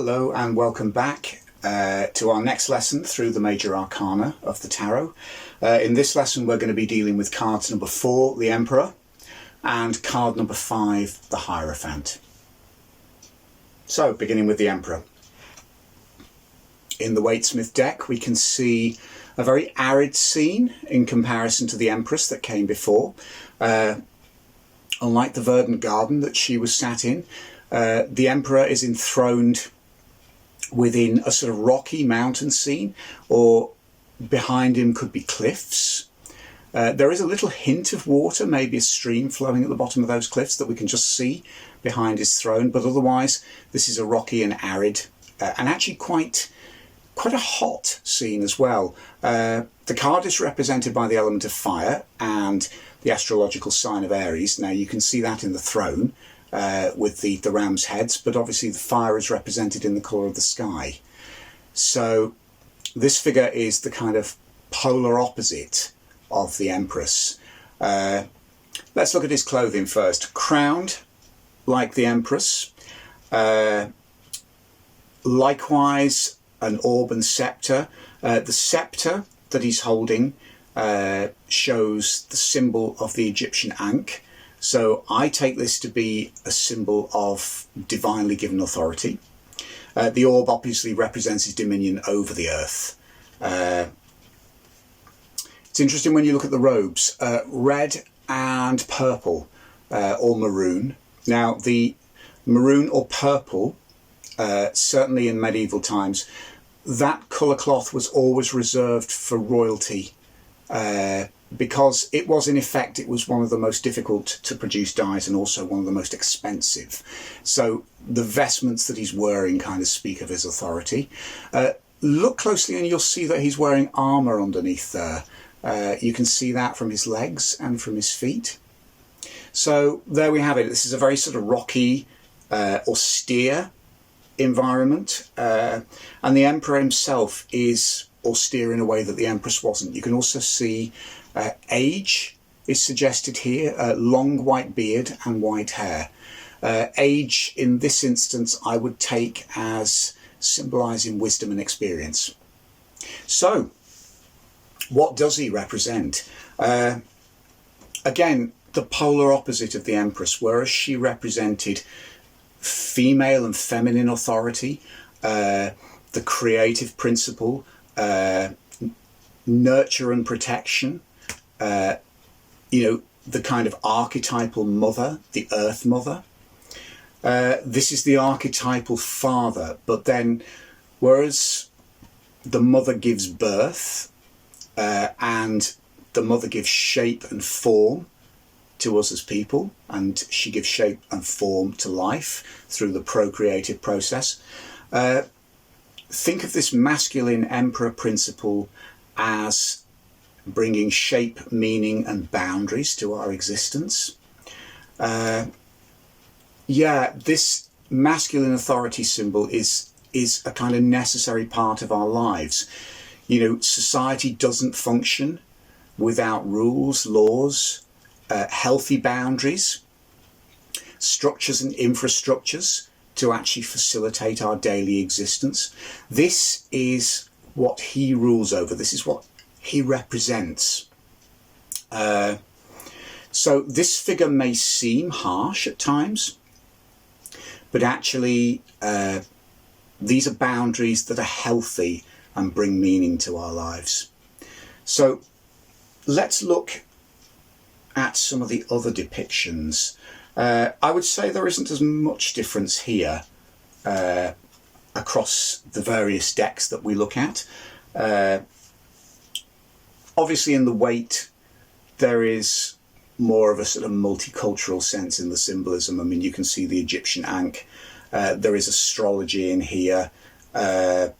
Hello and welcome back to our next lesson through the major arcana of the tarot. In this lesson we're going to be dealing with cards number 4, the Emperor, and card number 5, the Hierophant. So, beginning with the Emperor. In the Waitsmith deck we can see a very arid scene in comparison to the Empress that came before. Unlike the verdant garden that she was sat in, the Emperor is enthroned within a sort of rocky mountain scene, or behind him could be cliffs. There is a little hint of water, maybe a stream flowing at the bottom of those cliffs that we can just see behind his throne, but otherwise this is a rocky and arid and actually quite a hot scene as well. The card is represented by the element of fire and the astrological sign of Aries. Now you can see that in the throne with the ram's heads, but obviously the fire is represented in the colour of the sky. So this figure is the kind of polar opposite of the Empress. Let's look at his clothing first. Crowned like the Empress, likewise an orb and sceptre. The sceptre that he's holding shows the symbol of the Egyptian Ankh. So I take this to be a symbol of divinely given authority. The orb obviously represents his dominion over the earth. It's interesting when you look at the robes, red and purple, or maroon. Now the maroon or purple, certainly in medieval times, that colour cloth was always reserved for royalty, because it was one of the most difficult to produce dyes and also one of the most expensive. So the vestments that he's wearing kind of speak of his authority. Look closely and you'll see that he's wearing armour underneath there. You can see that from his legs and from his feet. So there we have it. This is a very sort of rocky, austere environment, and the Emperor himself is austere in a way that the Empress wasn't. You can also see age is suggested here, long white beard and white hair. Age in this instance I would take as symbolising wisdom and experience. So what does he represent? Again, the polar opposite of the Empress, whereas she represented female and feminine authority, the creative principle, nurture and protection, the kind of archetypal mother, the earth mother. This is the archetypal father, but then whereas the mother gives birth, and the mother gives shape and form to us as people, and she gives shape and form to life through the procreative process. Think of this masculine Emperor principle as bringing shape, meaning and boundaries to our existence. This masculine authority symbol is a kind of necessary part of our lives. Society doesn't function without rules, laws, healthy boundaries, structures and infrastructures to actually facilitate our daily existence. This is what he rules over. This is what he represents. So this figure may seem harsh at times, but actually these are boundaries that are healthy and bring meaning to our lives. So let's look at some of the other depictions. I would say there isn't as much difference here across the various decks that we look at. Obviously in the Waite there is more of a sort of multicultural sense in the symbolism. I mean, you can see the Egyptian Ankh. There is astrology in here, but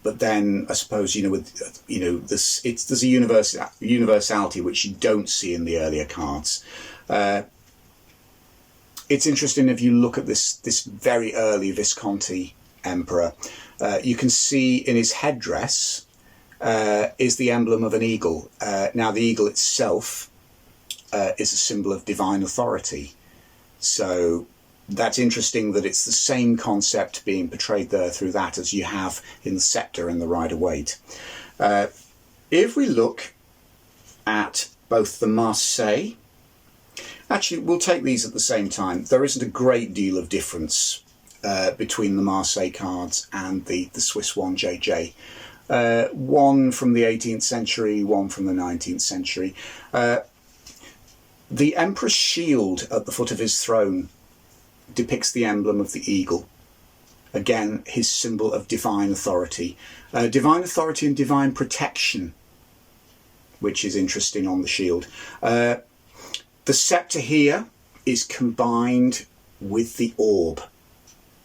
then I suppose, there's a universality which you don't see in the earlier cards. It's interesting if you look at this very early Visconti Emperor, you can see in his headdress is the emblem of an eagle. Now the eagle itself is a symbol of divine authority. So that's interesting that it's the same concept being portrayed there through that as you have in the scepter and the Rider-Waite. If we look at both the Marseille, actually we'll take these at the same time. There isn't a great deal of difference between the Marseille cards and the Swiss 1JJ. One from the 18th century, one from the 19th century. The Emperor's shield at the foot of his throne depicts the emblem of the eagle. Again, his symbol of divine authority. Divine authority and divine protection, which is interesting on the shield. The scepter here is combined with the orb.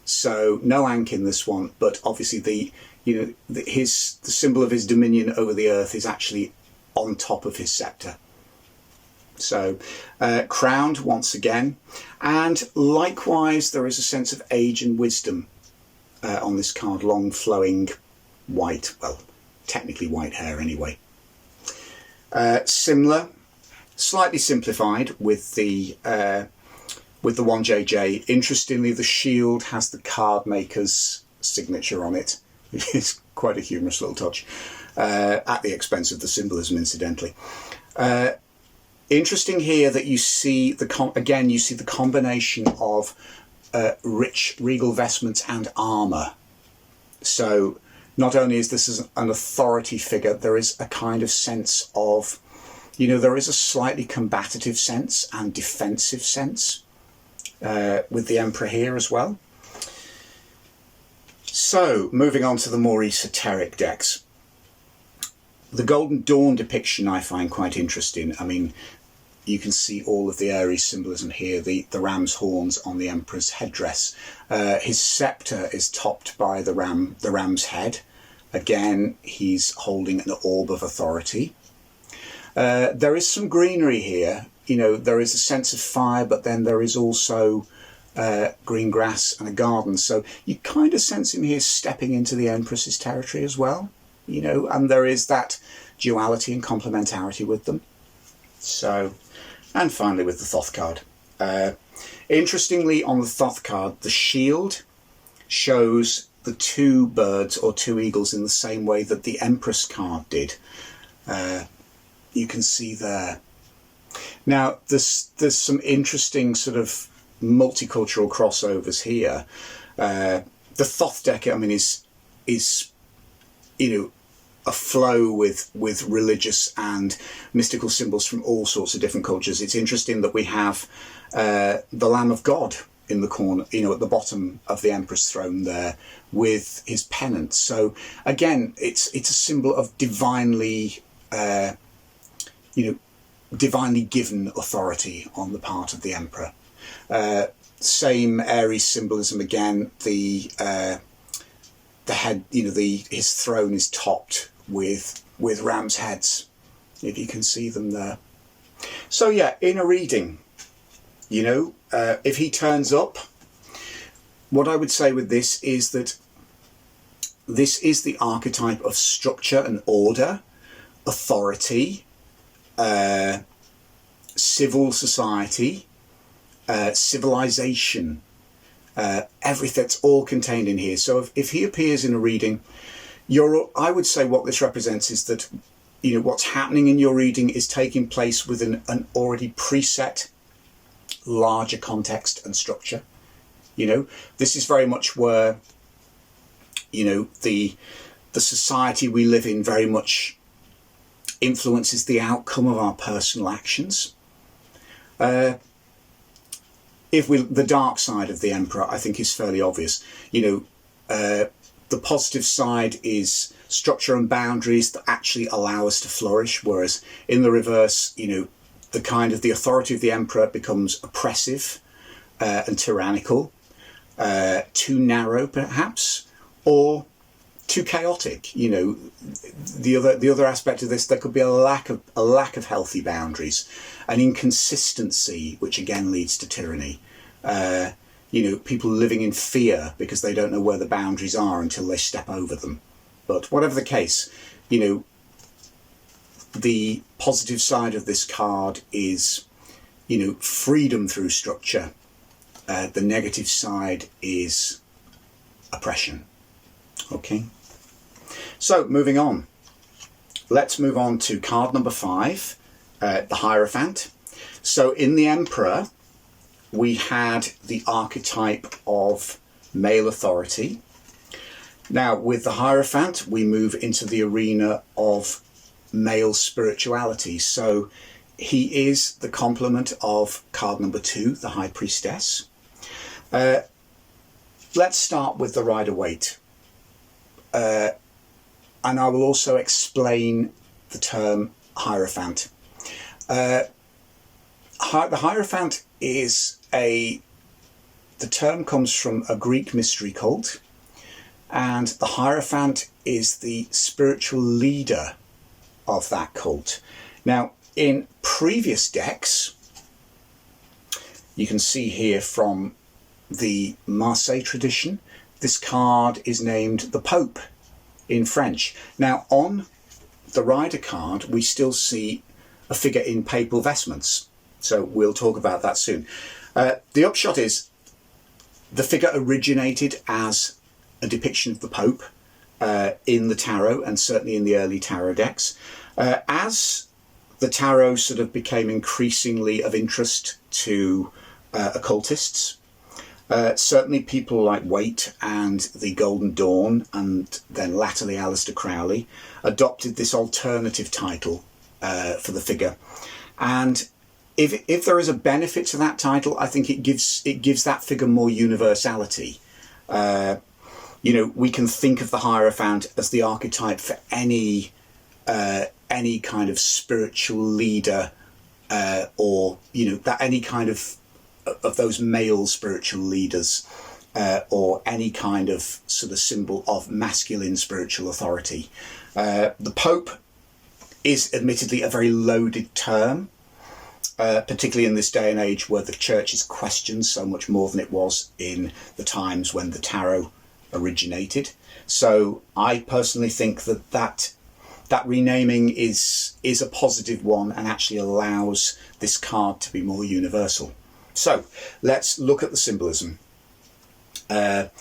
So no ankh in this one, but obviously the symbol of his dominion over the earth is actually on top of his scepter. So crowned once again, and likewise there is a sense of age and wisdom on this card. Long flowing white, well, technically white hair anyway. Similar, slightly simplified with the 1JJ. Interestingly, the shield has the card maker's signature on it, which is quite a humorous little touch, at the expense of the symbolism, incidentally. Interesting here that you see the combination of rich regal vestments and armour. So not only is this an authority figure, there is a kind of sense of, there is a slightly combative sense and defensive sense with the Emperor here as well. So moving on to the more esoteric decks. The Golden Dawn depiction I find quite interesting. I mean, you can see all of the Aries symbolism here, the ram's horns on the Emperor's headdress. His scepter is topped by the ram's head. Again, he's holding an orb of authority. There is some greenery here. There is a sense of fire, but then there is also green grass and a garden. So you kind of sense him here stepping into the Empress's territory as well. And there is that duality and complementarity with them. So, and finally with the Thoth card. Interestingly, on the Thoth card, the shield shows the two birds or two eagles in the same way that the Empress card did. You can see there. Now, there's some interesting sort of multicultural crossovers here. The Thoth deck, I mean, is a flow with religious and mystical symbols from all sorts of different cultures. It's interesting that we have the Lamb of God in the corner, at the bottom of the Emperor's throne there with his pennant. So again, it's a symbol of divinely given authority on the part of the Emperor. Same Aries symbolism again. The head, his throne is topped with ram's heads, if you can see them there. So yeah, in a reading, if he turns up, what I would say with this is that this is the archetype of structure and order, authority, civil society, civilization, everything, that's all contained in here. So if he appears in a reading, I would say what this represents is that what's happening in your reading is taking place within an already preset larger context and structure. This is very much where the society we live in very much influences the outcome of our personal actions. The dark side of the Emperor, I think, is fairly obvious. The positive side is structure and boundaries that actually allow us to flourish, whereas in the reverse, the authority of the Emperor becomes oppressive and tyrannical, too narrow perhaps, or too chaotic. The other aspect of this, there could be a lack of healthy boundaries, an inconsistency, which again leads to tyranny. People living in fear because they don't know where the boundaries are until they step over them. But whatever the case, the positive side of this card is, freedom through structure, The negative side is oppression. Okay, so moving on. Let's move on to card number 5, the Hierophant. So in the Emperor, we had the archetype of male authority. Now with the Hierophant, we move into the arena of male spirituality. So he is the complement of card number 2, the High Priestess. Let's start with the Rider-Waite. And I will also explain the term Hierophant. The Hierophant is the term comes from a Greek mystery cult, and the Hierophant is the spiritual leader of that cult. Now, in previous decks, you can see here from the Marseille tradition, this card is named the Pope in French. Now, on the Rider card, we still see a figure in papal vestments. So we'll talk about that soon. The upshot is the figure originated as a depiction of the Pope in the tarot, and certainly in the early tarot decks. As the tarot sort of became increasingly of interest to occultists, certainly people like Waite and the Golden Dawn, and then latterly Aleister Crowley, adopted this alternative title for the figure. And if there is a benefit to that title, I think it gives that figure more universality. You know, we can think of the Hierophant as the archetype for any kind of spiritual leader, or you know, that any kind of those male spiritual leaders, or any kind of sort of symbol of masculine spiritual authority. The Pope is admittedly a very loaded term, particularly in this day and age where the church is questioned so much more than it was in the times when the tarot originated. So I personally think that renaming is a positive one and actually allows this card to be more universal. So let's look at the symbolism. What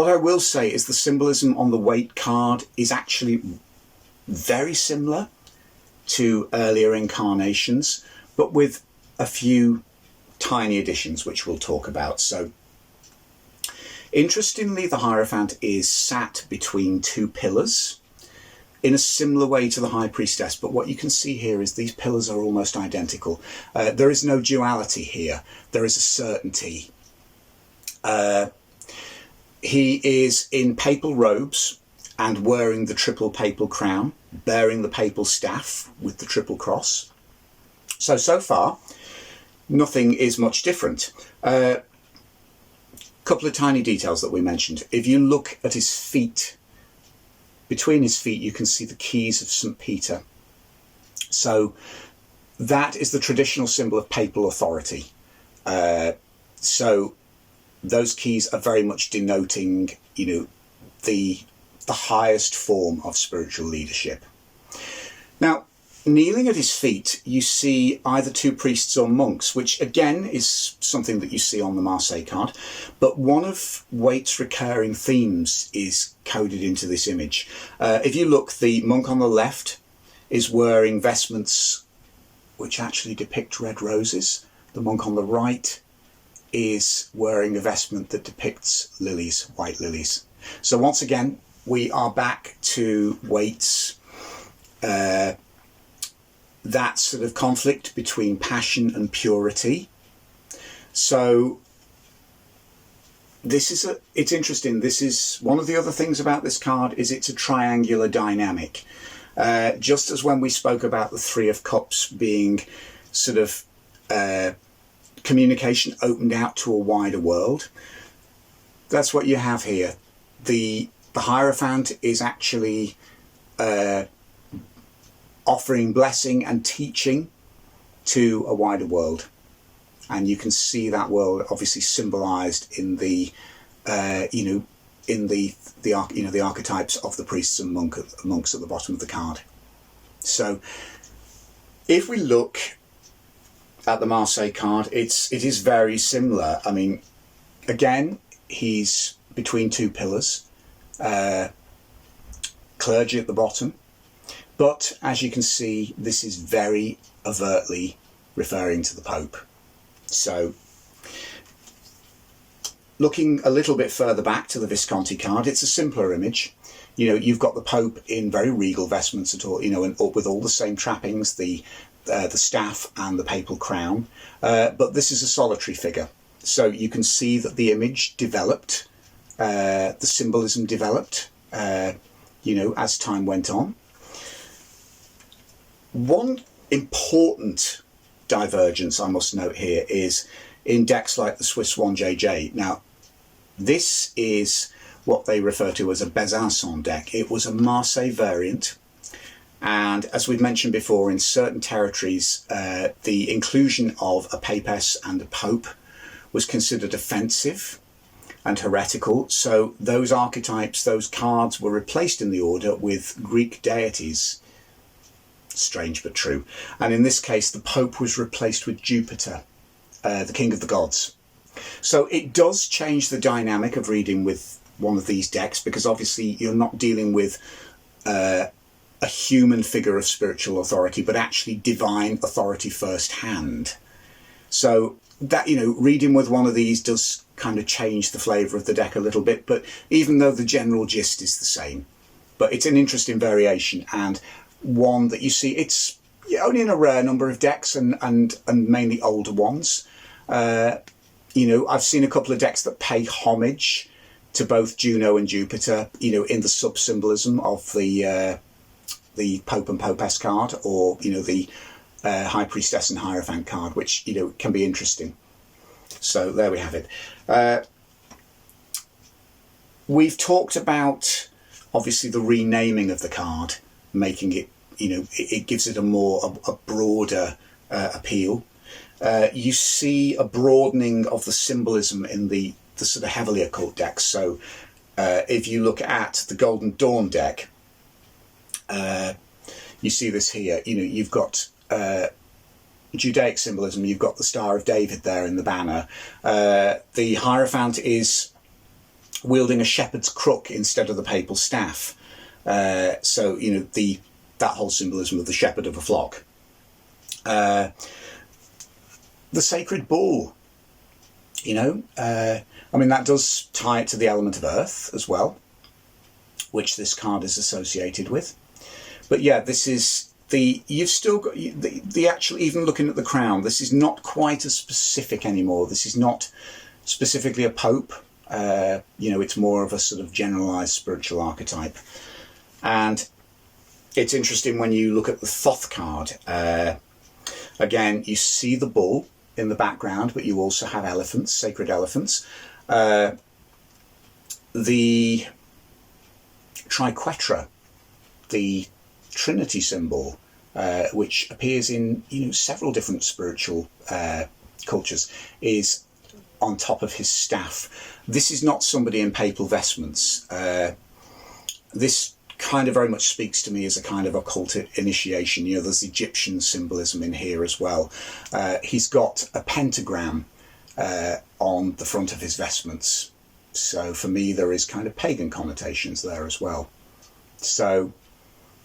I will say is the symbolism on the Waite card is actually very similar to earlier incarnations, but with a few tiny additions which we'll talk about. So interestingly, the Hierophant is sat between 2 pillars in a similar way to the High Priestess, but what you can see here is these pillars are almost identical. There is no duality here. There is a certainty. He is in papal robes and wearing the triple papal crown, bearing the papal staff with the triple cross. So far, nothing is much different. Couple of tiny details that we mentioned. If you look at his feet, between his feet, you can see the keys of St. Peter. So that is the traditional symbol of papal authority. So those keys are very much denoting, you know, the highest form of spiritual leadership. Now, kneeling at his feet, you see either 2 priests or monks, which again is something that you see on the Marseille card. But one of Waite's recurring themes is coded into this image. If you look, the monk on the left is wearing vestments which actually depict red roses. The monk on the right is wearing a vestment that depicts lilies, white lilies. So once again, we are back to Waite's that sort of conflict between passion and purity. So it's interesting. This is one of the other things about this card is it's a triangular dynamic. Just as when we spoke about the 3 of Cups being sort of communication opened out to a wider world, that's what you have here. The Hierophant is actually offering blessing and teaching to a wider world, and you can see that world obviously symbolized in the the archetypes of the priests and monks at the bottom of the card. So if we look at the Marseille card, it is very similar. I mean, again, he's between two pillars, clergy at the bottom, but as you can see, this is very overtly referring to the Pope. So, looking a little bit further back to the Visconti card, it's a simpler image. You know, you've got the Pope in very regal vestments at all, you know, and with all the same trappings, the staff and the papal crown. But this is a solitary figure. So you can see that the image developed, the symbolism developed, you know, as time went on. One important divergence I must note here is in decks like the Swiss 1JJ. Now, this is what they refer to as a Besançon deck. It was a Marseille variant, and as we've mentioned before, in certain territories the inclusion of a papess and a pope was considered offensive and heretical, so those archetypes, those cards, were replaced in the order with Greek deities. Strange but true. And in this case the Pope was replaced with Jupiter, the king of the gods. So it does change the dynamic of reading with one of these decks, because obviously you're not dealing with a human figure of spiritual authority, but actually divine authority firsthand. So that, you know, reading with one of these does kind of change the flavour of the deck a little bit, but even though the general gist is the same. But it's an interesting variation, and one that you see, it's only in a rare number of decks, and mainly older ones. You know, I've seen a couple of decks that pay homage to both Juno and Jupiter, you know, in the sub-symbolism of the Pope and Popess card, or, you know, the High Priestess and Hierophant card, which, you know, can be interesting. So there we have it. We've talked about, obviously, the renaming of the card, making it, you know, it gives it a broader appeal. You see a broadening of the symbolism in the sort of heavily occult decks. So if you look at the Golden Dawn deck, you see this here. You know, you've got Judaic symbolism, you've got the Star of David there in the banner. The Hierophant is wielding a shepherd's crook instead of the papal staff. So, you know, that whole symbolism of the shepherd of a flock. The sacred bull, you know, I mean, that does tie it to the element of earth as well, which this card is associated with. But yeah, this is you've still got the actual, even looking at the crown, this is not quite as specific anymore. This is not specifically a pope. You know, it's more of a sort of generalized spiritual archetype. And it's interesting when you look at the Thoth card. Again, you see the bull in the background, but you also have elephants, sacred elephants. The triquetra, the Trinity symbol, which appears in, you know, several different spiritual cultures, is on top of his staff. This is not somebody in papal vestments. This kind of very much speaks to me as a kind of occult initiation. You know, there's Egyptian symbolism in here as well. He's got a pentagram on the front of his vestments. So for me, there is kind of pagan connotations there as well. So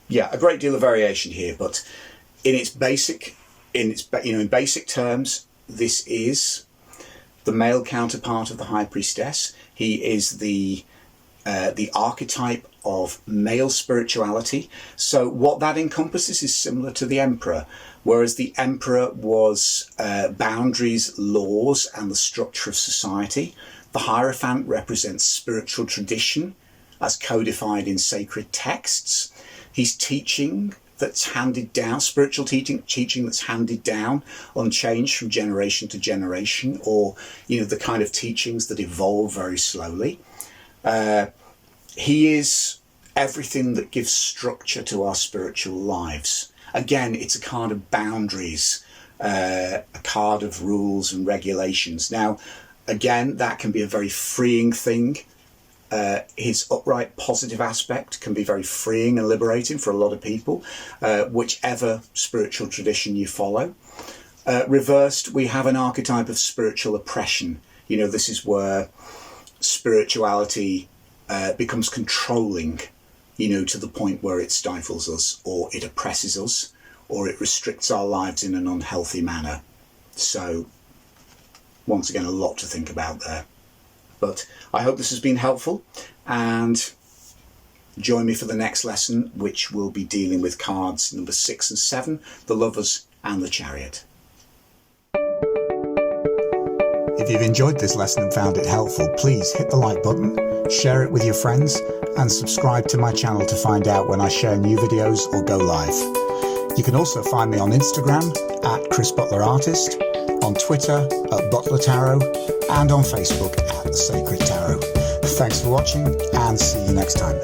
yeah, a great deal of variation here, but in its basic, in basic terms, this is the male counterpart of the High Priestess. He is the archetype of male spirituality. So what that encompasses is similar to the Emperor, whereas the Emperor was boundaries, laws, and the structure of society. The Hierophant represents spiritual tradition as codified in sacred texts. He's teaching that's handed down, spiritual teaching that's handed down unchanged from generation to generation, or, you know, the kind of teachings that evolve very slowly. He is everything that gives structure to our spiritual lives. Again, it's a card of boundaries, a card of rules and regulations. Now, again, that can be a very freeing thing. His upright positive aspect can be very freeing and liberating for a lot of people, whichever spiritual tradition you follow. Reversed, we have an archetype of spiritual oppression. You know, this is where spirituality becomes controlling, you know, to the point where it stifles us, or it oppresses us, or it restricts our lives in an unhealthy manner. So, once again, a lot to think about there. But I hope this has been helpful, and join me for the next lesson, which will be dealing with cards number 6 and 7, the Lovers and the Chariot. If you've enjoyed this lesson and found it helpful, please hit the like button, share it with your friends, and subscribe to my channel to find out when I share new videos or go live. You can also find me on Instagram at Chris Butler Artist, on Twitter at Butler Tarot, and on Facebook at The Sacred Tarot. Thanks for watching, and see you next time.